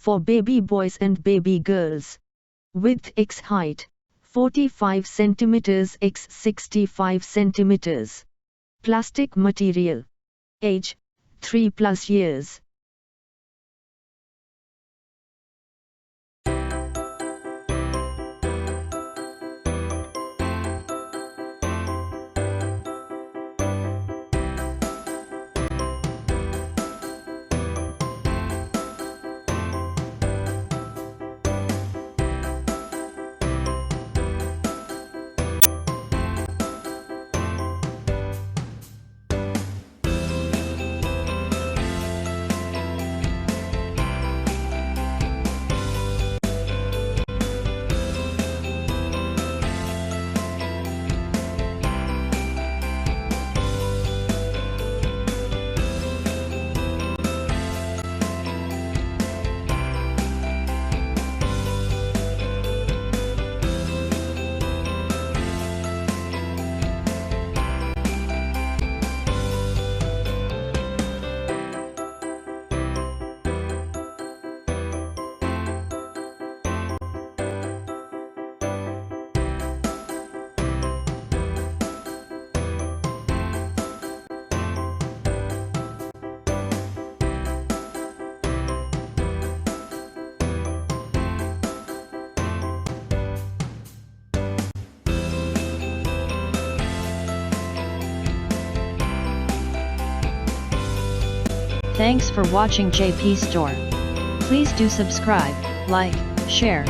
for baby boys and baby girls. Width x height 45 cm x 65 cm. Plastic material. Age 3+ years. Thanks for watching JP Store. Please do subscribe, like, share,